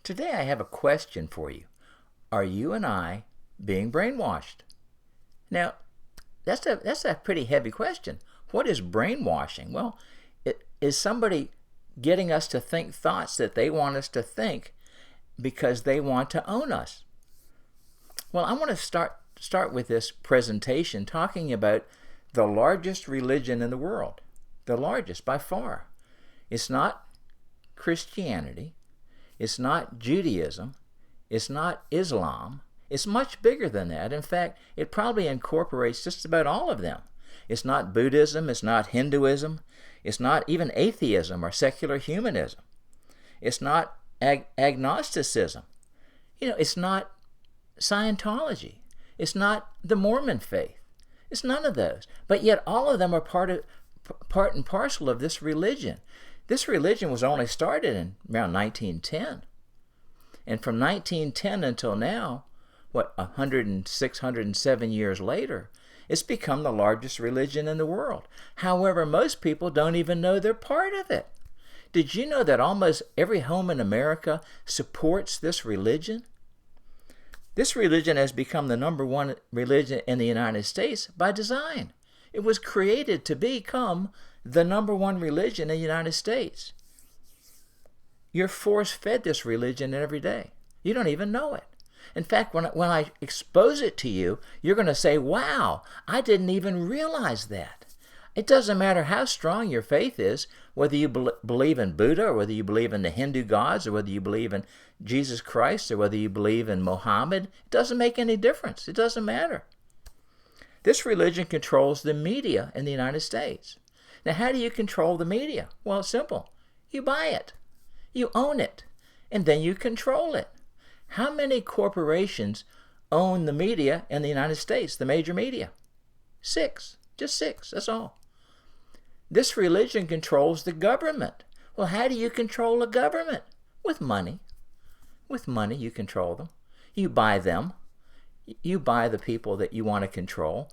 Today I have a question for you. Are you and I being brainwashed? Now, that's a pretty heavy question. What is brainwashing? Well, it is somebody getting us to think thoughts that they want us to think because they want to own us. Well, I want to start with this presentation talking about the largest religion in the world. The largest by far. It's not Christianity. It's not Judaism. It's not Islam. It's much bigger than that. In fact, it probably incorporates just about all of them. It's not Buddhism. It's not Hinduism. It's not even atheism or secular humanism. It's not agnosticism. It's not Scientology. It's not the Mormon faith. It's none of those. But yet all of them are part and parcel of this religion. This religion was only started in around 1910. And from 1910 until now, 106, 107 years later, it's become the largest religion in the world. However, most people don't even know they're part of it. Did you know that almost every home in America supports this religion? This religion has become the number one religion in the United States by design. It was created to become the number one religion in the United States. You're force-fed this religion every day. You don't even know it. In fact, when I expose it to you, you're going to say, wow, I didn't even realize that. It doesn't matter how strong your faith is, whether you believe in Buddha or whether you believe in the Hindu gods or whether you believe in Jesus Christ or whether you believe in Mohammed. It doesn't make any difference. It doesn't matter. This religion controls the media in the United States. Now, how do you control the media? Well, it's simple. You buy it. You own it. And then you control it. How many corporations own the media in the United States, the major media? 6. Just 6. That's all. This religion controls the government. Well, how do you control a government? With money. With money, you control them. You buy them. You buy the people that you want to control.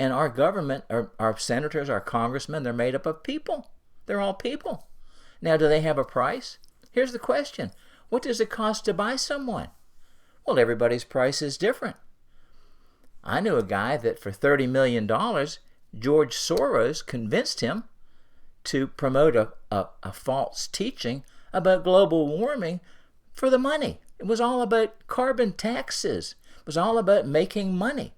And our government, our senators, our congressmen, they're made up of people. They're all people. Now, do they have a price? Here's the question. What does it cost to buy someone? Well, everybody's price is different. I knew a guy that for $30 million, George Soros convinced him to promote a false teaching about global warming for the money. It was all about carbon taxes. It was all about making money.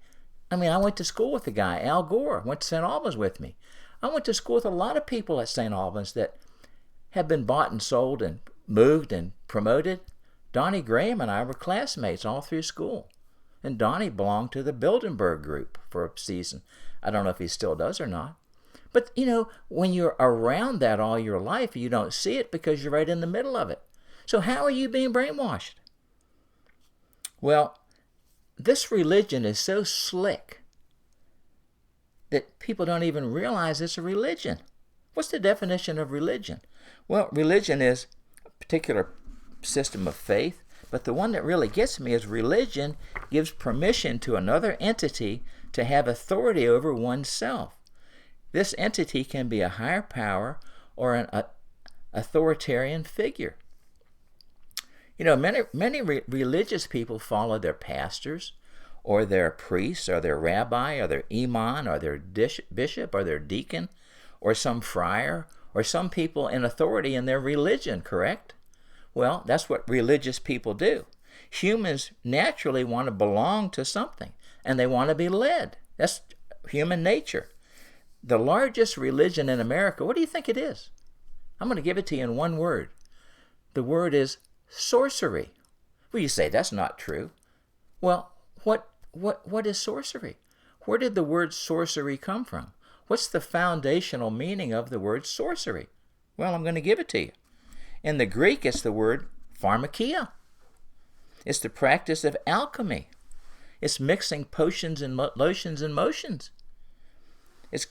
I mean, I went to school with the guy, Al Gore, went to St. Albans with me. I went to school with a lot of people at St. Albans that have been bought and sold and moved and promoted. Donnie Graham and I were classmates all through school. And Donnie belonged to the Bilderberg group for a season. I don't know if he still does or not. But, when you're around that all your life, you don't see it because you're right in the middle of it. So how are you being brainwashed? Well, this religion is so slick that people don't even realize it's a religion. What's the definition of religion? Well, religion is a particular system of faith, but the one that really gets me is religion gives permission to another entity to have authority over oneself. This entity can be a higher power or an authoritarian figure. Many religious people follow their pastors or their priest or their rabbi or their imam or their bishop or their deacon or some friar or some people in authority in their religion, correct? Well, that's what religious people do. Humans naturally want to belong to something, and they want to be led. That's human nature. The largest religion in America, what do you think it is? I'm going to give it to you in one word. The word is sorcery. Well, you say, that's not true. Well, what is sorcery? Where did the word sorcery come from? What's the foundational meaning of the word sorcery? Well, I'm going to give it to you. In the Greek, it's the word pharmakia. It's the practice of alchemy. It's mixing potions and lotions and motions. The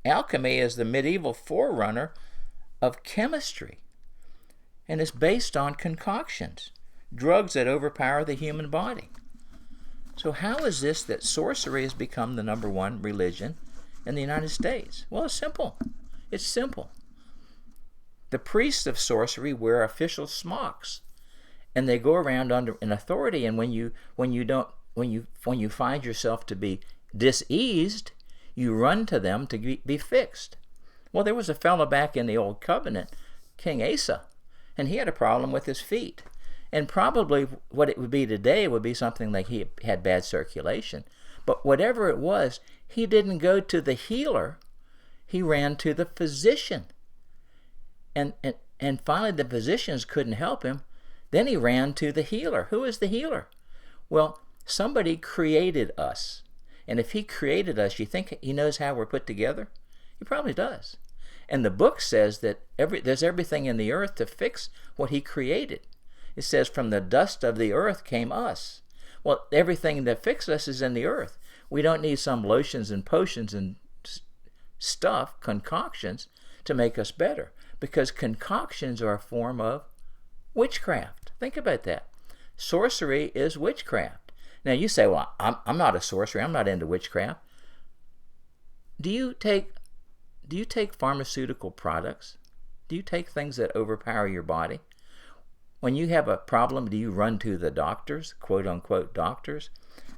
alchemy is the medieval forerunner of chemistry, and it's based on concoctions, drugs that overpower the human body. So how is this that sorcery has become the number one religion in the United States? Well, it's simple. It's simple. The priests of sorcery wear official smocks, and they go around under an authority. And when you find yourself to be diseased, you run to them to be fixed. Well, there was a fellow back in the Old Covenant, King Asa, and he had a problem with his feet. And probably what it would be today would be something like he had bad circulation. But whatever it was, he didn't go to the healer. He ran to the physician. And finally the physicians couldn't help him. Then he ran to the healer. Who is the healer? Well, somebody created us. And if he created us, you think he knows how we're put together? He probably does. And the book says that there's everything in the earth to fix what he created. It says, from the dust of the earth came us. Well, everything that fixes us is in the earth. We don't need some lotions and potions and stuff, concoctions, to make us better. Because concoctions are a form of witchcraft. Think about that. Sorcery is witchcraft. Now you say, well, I'm not a sorcerer. I'm not into witchcraft. Do you take pharmaceutical products? Do you take things that overpower your body? When you have a problem, do you run to the doctors, quote unquote doctors?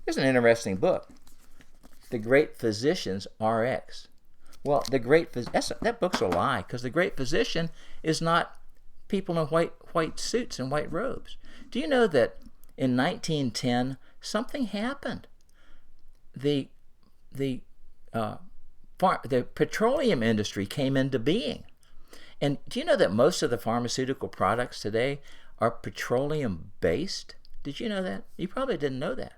There's an interesting book, The Great Physician's RX. Well, that book's a lie, because the great physician is not people in white suits and white robes. Do you know that in 1910 something happened? The petroleum industry came into being. And do you know that most of the pharmaceutical products today are petroleum based? Did you know that? You probably didn't know that.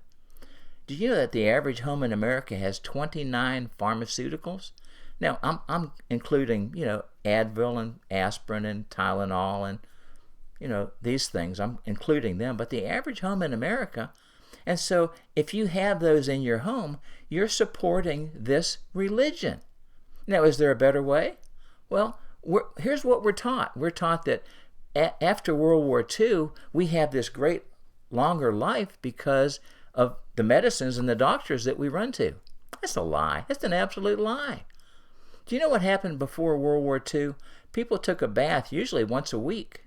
Did you know that the average home in America has 29 pharmaceuticals? Now, I'm including, Advil and aspirin and Tylenol and, these things. I'm including them. But the average home in America, and so if you have those in your home, you're supporting this religion. Now, is there a better way? Well, here's what we're taught. We're taught that after World War II, we have this great longer life because of the medicines and the doctors that we run to. That's a lie. That's an absolute lie. Do you know what happened before World War II? People took a bath usually once a week.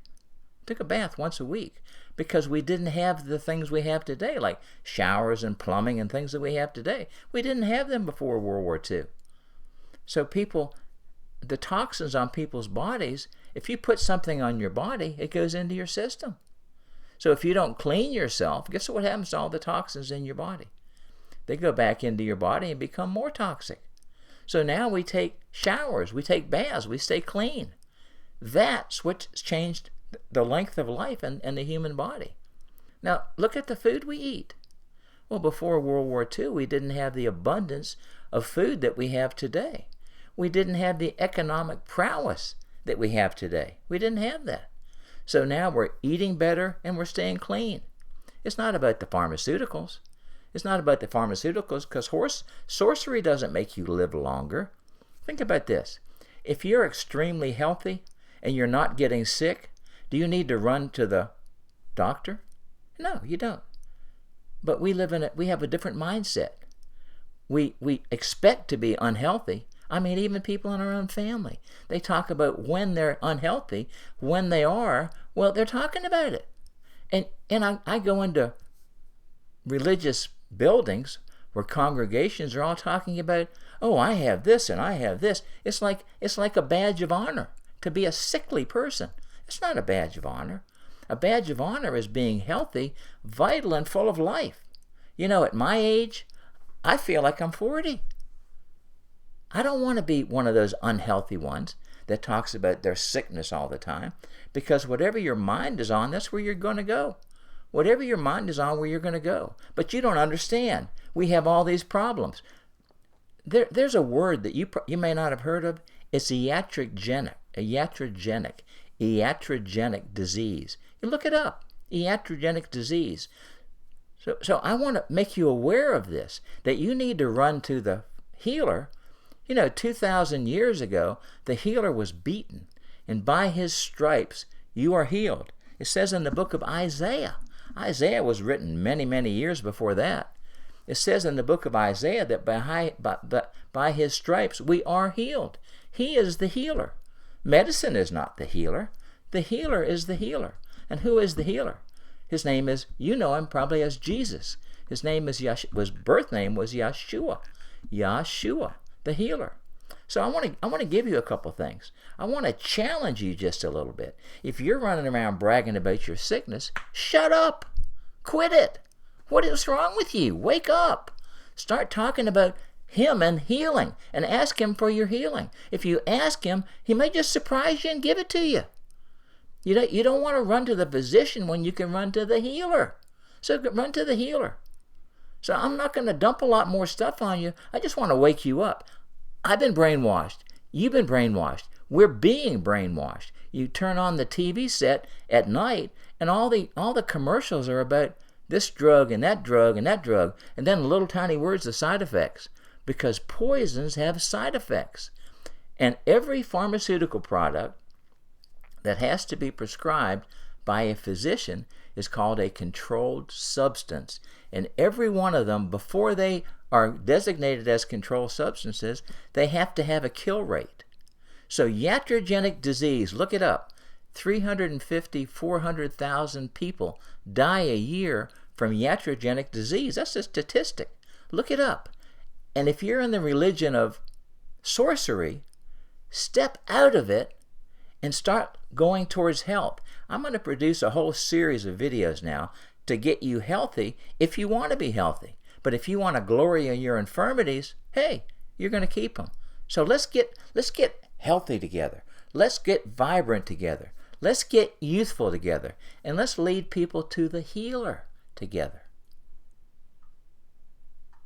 Because we didn't have the things we have today, like showers and plumbing and things that we have today. We didn't have them before World War II. So the toxins on people's bodies, if you put something on your body, it goes into your system. So if you don't clean yourself, guess what happens to all the toxins in your body? They go back into your body and become more toxic. So now we take showers, we take baths, we stay clean. That's what's changed the length of life in the human body. Now, look at the food we eat. Well, before World War II, we didn't have the abundance of food that we have today. We didn't have the economic prowess that we have today. We didn't have that. So now we're eating better and we're staying clean. It's not about the pharmaceuticals. It's not about the pharmaceuticals, because sorcery doesn't make you live longer. Think about this. If you're extremely healthy and you're not getting sick, do you need to run to the doctor? No, you don't. But we have a different mindset. We expect to be unhealthy. I mean, even people in our own family, they talk about when they're unhealthy. When they are, well, they're talking about it. And I go into religious buildings where congregations are all talking about, oh, I have this and I have this. It's like a badge of honor to be a sickly person. It's not a badge of honor. A badge of honor is being healthy, vital, and full of life. At my age, I feel like I'm 40. I don't want to be one of those unhealthy ones that talks about their sickness all the time, because whatever your mind is on, that's where you're going to go. Whatever your mind is on, where you're going to go. But you don't understand. We have all these problems. There's a word that you may not have heard of. It's iatrogenic disease. You look it up. Iatrogenic disease. So I want to make you aware of this, that you need to run to the healer. 2,000 years ago, the healer was beaten, and by his stripes you are healed. It says in the book of Isaiah. Isaiah was written many, many years before that. It says in the book of Isaiah that by his stripes we are healed. He is the healer. Medicine is not the healer. The healer is the healer. And who is the healer? His name is, you know him probably as Jesus. His name is his birth name was Yeshua. Yeshua, the healer. So I want to give you a couple things. I want to challenge you just a little bit. If you're running around bragging about your sickness, shut up. Quit it. What is wrong with you? Wake up. Start talking about Him and healing, and ask Him for your healing. If you ask Him, He may just surprise you and give it to you. You don't want to run to the physician when you can run to the healer. So run to the healer. So I'm not going to dump a lot more stuff on you. I just want to wake you up. I've been brainwashed. You've been brainwashed. We're being brainwashed. You turn on the TV set at night, and all the commercials are about this drug and that drug and that drug, and then little tiny words of side effects, because poisons have side effects. And every pharmaceutical product that has to be prescribed by a physician is called a controlled substance. And every one of them, before they are designated as controlled substances, they have to have a kill rate. So iatrogenic disease, look it up. 350, 400,000 people die a year from iatrogenic disease. That's a statistic. Look it up. And if you're in the religion of sorcery, step out of it and start going towards health. I'm going to produce a whole series of videos now to get you healthy if you want to be healthy. But if you want to glory in your infirmities, hey, you're going to keep them. So let's get healthy together. Let's get vibrant together. Let's get youthful together. And let's lead people to the healer together.